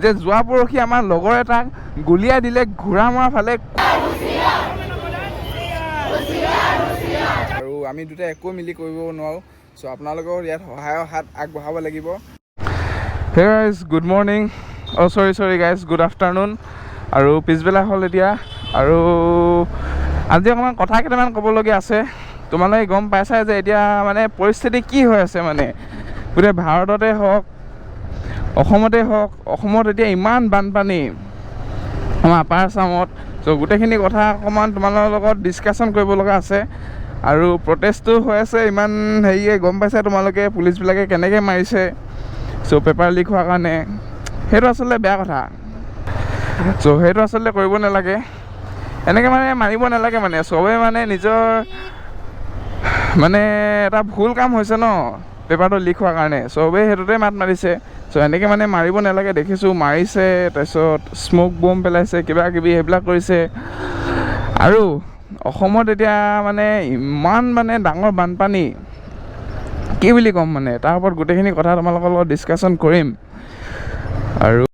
যে যোৱা পৰহি আমাৰ লগৰ এটাক গুলিয়াই দিলে ঘোঁৰা মৰা ফালে আৰু আমি দুটা একো মিলি কৰিব নোৱাৰোঁ চ' আপোনালোকৰ ইয়াত সহায়ৰ হাত আগবঢ়াব লাগিব হে গাইজ গুড মৰ্ণিং চৰি গাইজ গুড আফটাৰনুন আৰু পিছবেলা হ'ল এতিয়া আৰু আজি অকণমান কথা কেইটামান ক'বলগীয়া আছে তোমালোকে গম পাইছাই যে এতিয়া মানে পৰিস্থিতি কি হৈ আছে মানে গোটেই ভাৰততে হওক অসমতে হওক অসমত এতিয়া ইমান বানপানী আমাৰ আপাৰ আছামত চ' গোটেইখিনি কথা অকণমান তোমালোকৰ লগত ডিছকাশ্যন কৰিব লগা আছে আৰু প্ৰটেষ্টটো হৈ আছে ইমান হেৰিয়ে গম পাইছা তোমালোকে পুলিচবিলাকে কেনেকৈ মাৰিছে চ' পেপাৰ লিক হোৱাৰ কাৰণে সেইটো আচলতে বেয়া কথা চ' সেইটো আচলতে কৰিব নালাগে এনেকৈ মানে মাৰিব নালাগে মানে চবেই মানে নিজৰ মানে এটা ভুল কাম হৈছে ন পেপাৰটো লিক হোৱাৰ কাৰণে চবেই সেইটোতে মাত মাৰিছে চ' এনেকৈ মানে মাৰিব নালাগে দেখিছোঁ মাৰিছে তাৰপিছত স্ম'ক বম পেলাইছে কিবা কিবি সেইবিলাক কৰিছে আৰু অসমত এতিয়া মানে ইমান মানে ডাঙৰ বানপানী কি বুলি ক'ম মানে তাৰ ওপৰত গোটেইখিনি কথা তোমালোকৰ লগত ডিছকাশ্যন কৰিম আৰু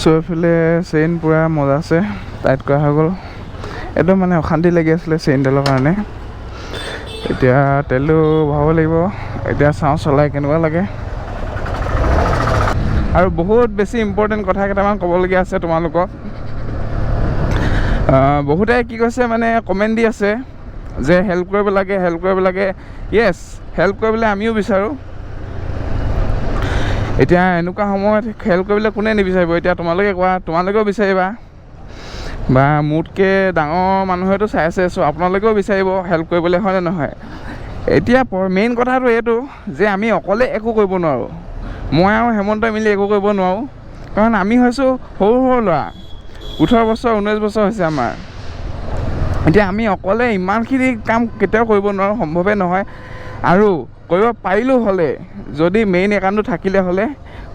চ' এইফালে চেইন পূৰা মজা আছে টাইট কৰা হৈ গ'ল একদম মানে অশান্তি লাগি আছিলে চেইনডালৰ কাৰণে এতিয়া তেলটো ভৰাব লাগিব এতিয়া চাওঁ চলাই কেনেকুৱা লাগে আৰু বহুত বেছি ইম্পৰ্টেণ্ট কথা কেইটামান ক'বলগীয়া আছে তোমালোকক বহুতে কি কৈছে মানে কমেণ্ট দি আছে যে হেল্প কৰিব লাগে য়েছ হেল্প কৰিবলৈ আমিও বিচাৰোঁ এতিয়া এনেকুৱা সময়ত হেল্প কৰিবলৈ কোনে নিবিচাৰিব এতিয়া তোমালোকে কোৱা তোমালোকেও বিচাৰিবা বা মোতকৈ ডাঙৰ মানুহেতো চাই আছে চ' আপোনালোকেও বিচাৰিব হেল্প কৰিবলৈ হয়নে নহয় এতিয়া মেইন কথাটো এইটো যে আমি অকলে একো কৰিব নোৱাৰোঁ মই আৰু হেমন্তই মিলি একো কৰিব নোৱাৰোঁ কাৰণ আমি হৈছোঁ সৰু ল'ৰা 18 বছৰ 19 বছৰ হৈছে আমাৰ এতিয়া আমি অকলে ইমানখিনি কাম কেতিয়াও কৰিব নোৱাৰোঁ সম্ভৱে নহয় আৰু কৰিব পাৰিলেও হ'লে যদি মেইন একাউণ্টটো থাকিলে হ'লে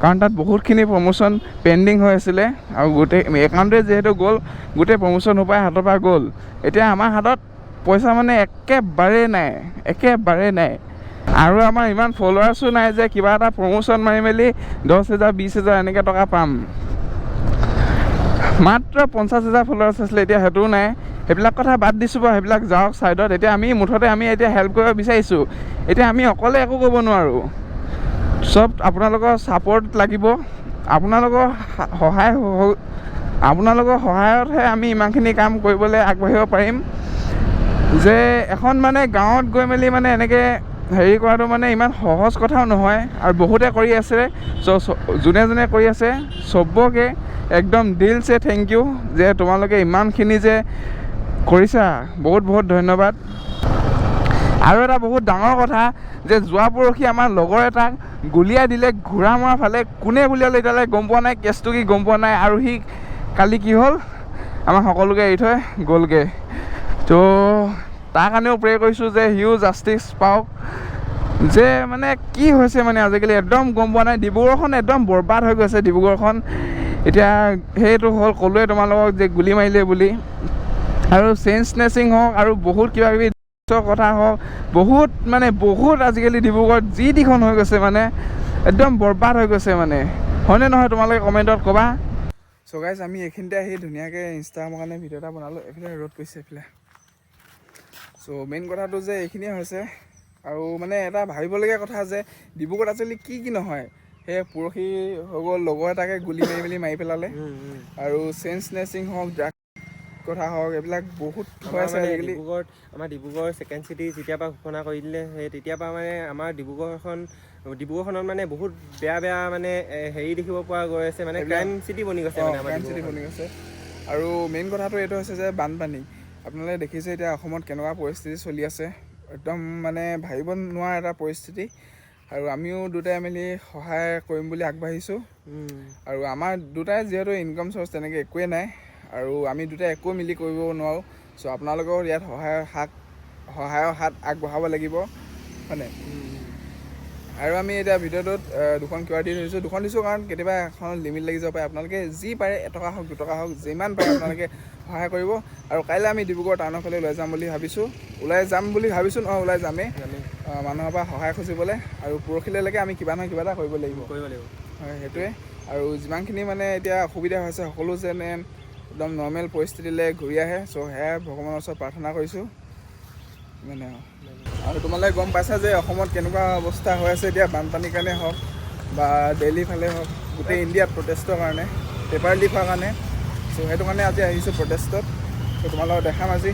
কাৰণ তাত বহুতখিনি প্ৰমোশ্যন পেণ্ডিং হৈ আছিলে আৰু গোটেই একাউণ্টে যিহেতু গ'ল গোটেই প্ৰমোশ্যন সোপাই হাতৰ পৰা গ'ল এতিয়া আমাৰ হাতত পইচা মানে একেবাৰেই নাই আৰু আমাৰ ইমান ফলোৱাৰ্ছো নাই যে কিবা এটা প্ৰমোশ্যন মাৰি মেলি 10,000 20,000 এনেকৈ টকা পাম মাত্ৰ 50,000 ফলোৱাৰ্ছ আছিলে এতিয়া সেইটোও নাই সেইবিলাক কথা বাদ দিছোঁ বাৰু সেইবিলাক যাওক ছাইডত এতিয়া আমি মুঠতে আমি এতিয়া হেল্প কৰিব বিচাৰিছোঁ এতিয়া আমি অকলে একো কৰিব নোৱাৰোঁ চব আপোনালোকৰ ছাপৰ্ট লাগিব আপোনালোকৰ সহায়তহে আমি ইমানখিনি কাম কৰিবলৈ আগবাঢ়িব পাৰিম যে এখন মানে গাঁৱত গৈ মেলি মানে এনেকৈ হেৰি কৰাটো মানে ইমান সহজ কথাও নহয় আৰু বহুতে কৰি আছে যোনে কৰি আছে চবকে একদম দিলছে থেংক ইউ যে তোমালোকে ইমানখিনি যে কৰিছা বহুত ধন্যবাদ আৰু এটা বহুত ডাঙৰ কথা যে যোৱা পৰহি আমাৰ লগৰ এটাক গুলিয়াই দিলে ঘোঁৰা মৰা ফালে কোনে গুলিয়ালে এতিয়ালৈ গম পোৱা নাই কেছটো কি গম পোৱা নাই আৰু সি কালি কি হ'ল আমাৰ সকলোকে এৰি থৈ গ'লগৈ তো তাৰ কাৰণেও প্ৰে কৰিছোঁ যে সিও জাষ্টিচ পাওক যে মানে কি হৈছে মানে আজিকালি একদম গম পোৱা নাই ডিব্ৰুগড়খন একদম বৰবাদ হৈ গৈছে ডিব্ৰুগড়খন এতিয়া সেইটো হ'ল ক'লোৱে তোমালোকক যে গুলি মাৰিলে বুলি আৰু চেইন স্নেচিং হওক আৰু বহুত কিবাকিবি কথা হওক বহুত আজিকালি ডিব্ৰুগড়ত যি টিখন হৈ গৈছে মানে একদম বৰবাদ হৈ গৈছে মানে হয়নে নহয় তোমালোকে কমেণ্টত ক'বা চ' গাইজ আমি এইখিনিতে আহি ধুনীয়াকৈ ইনষ্টাগ্ৰামৰ কাৰণে ভিডিঅ' এটা বনালোঁ এইফালে ৰ'দ পৰিছে এইফালে চ' মেইন কথাটো যে এইখিনিয়ে হৈছে আৰু মানে এটা ভাবিবলগীয়া কথা যে ডিব্ৰুগড়ত একচুৱেলি কি নহয় সেই পৰহি হৈ গ'ল লগৰ এটাকে গুলি মাৰি পেলালে আৰু চেইন স্নেচিং হওক ড্ৰাগ কথা হওক এইবিলাক বহুত হৈ আছে আজিকালি আমাৰ ডিব্ৰুগড় ছেকেণ্ড চিটি যেতিয়াৰ পৰা ঘোষণা কৰি দিলে সেই তেতিয়াৰ পৰা মানে আমাৰ ডিব্ৰুগড়খনত মানে বহুত বেয়া মানে হেৰি দেখিব পোৱা গৈ আছে মানে ক্ৰাইম চিটি বনি গৈছে মানে ক্ৰাইম চিটি বনি গৈছে আৰু মেইন কথাটো এইটো হৈছে যে বানপানী আপোনালোকে দেখিছে এতিয়া অসমত কেনেকুৱা পৰিস্থিতি চলি আছে একদম মানে ভাবিব নোৱাৰা এটা পৰিস্থিতি আৰু আমিও দুটাই মিলি সহায় কৰিম বুলি আগবাঢ়িছোঁ আৰু আমাৰ দুটাই যিহেতু ইনকাম চ'ৰ্চ তেনেকৈ একোৱেই নাই আৰু আমি দুটাই একো মিলি কৰিব নোৱাৰোঁ চ' আপোনালোকৰ ইয়াত সহায়ৰ হাত আগবঢ়াব লাগিব হয়নে আৰু আমি এতিয়া ভিডিঅ'টোত দুখন QR দি দুখন দিছোঁ কাৰণ কেতিয়াবা এখনত লিমিট লাগি যাব পাৰে আপোনালোকে যি পাৰে 1 টকা হওক 2 টকা হওক যিমান পাৰে আপোনালোকে সহায় কৰিব আৰু কাইলৈ আমি ডিব্ৰুগড় টাউনৰ ফালে ওলাই যাম বুলি ভাবিছোঁ নহয় ওলাই যামেই মানুহৰ পৰা সহায় খুজিবলৈ আৰু পৰহিলৈকে আমি কিবা নহয় কিবা এটা কৰিব লাগিব হয় সেইটোৱে আৰু যিমানখিনি মানে এতিয়া অসুবিধা হৈছে সকলো যেনে একদম নৰ্মেল পৰিস্থিতিলৈ ঘূৰি আহে। চ' সেয়াই ভগৱানৰ ওচৰত প্ৰাৰ্থনা কৰিছোঁ মানে। আৰু তোমালোকে গম পাইছা যে অসমত কেনেকুৱা অৱস্থা হৈ আছে এতিয়া, বানপানীৰ কাৰণে হওক বা দিল্লীৰ ফালে হওক, গোটেই ইণ্ডিয়াত প্ৰটেষ্টৰ কাৰণে, পেপাৰ লিক হোৱাৰ কাৰণে। চ' সেইটো কাৰণে আজি আহিছোঁ প্ৰটেষ্টত। চ' তোমালোকক দেখাম আজি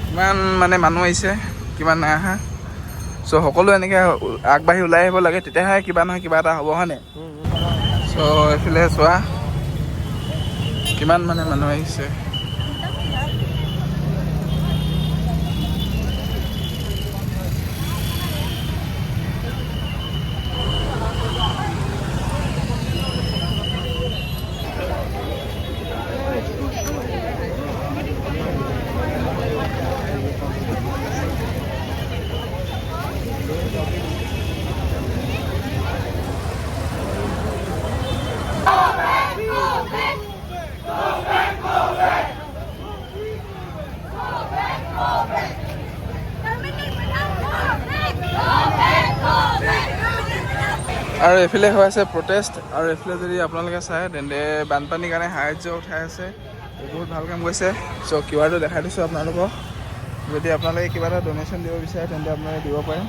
কিমান মানে মানুহ আহিছে, কিমান নাই অহা। চ' সকলো এনেকৈ আগবাঢ়ি ওলাই আহিব লাগে, তেতিয়াহে কিবা নহয় কিবা এটা হ'ব, হয়নে? চ' এইফালে চোৱা কিমান মানে মানুহ আহিছে। আৰু এইফালে হৈ আছে প্ৰটেষ্ট। আৰু এইফালে যদি আপোনালোকে চায় তেন্তে বানপানীৰ কাৰণে সাহাৰ্য উঠাই আছে, বহুত ভাল কাম কৰিছে। চ' QR টো দেখাই দিছোঁ আপোনালোকক, যদি আপোনালোকে কিবা এটা ডনেশ্যন দিব বিচাৰে তেন্তে আপোনালোকে দিব পাৰে।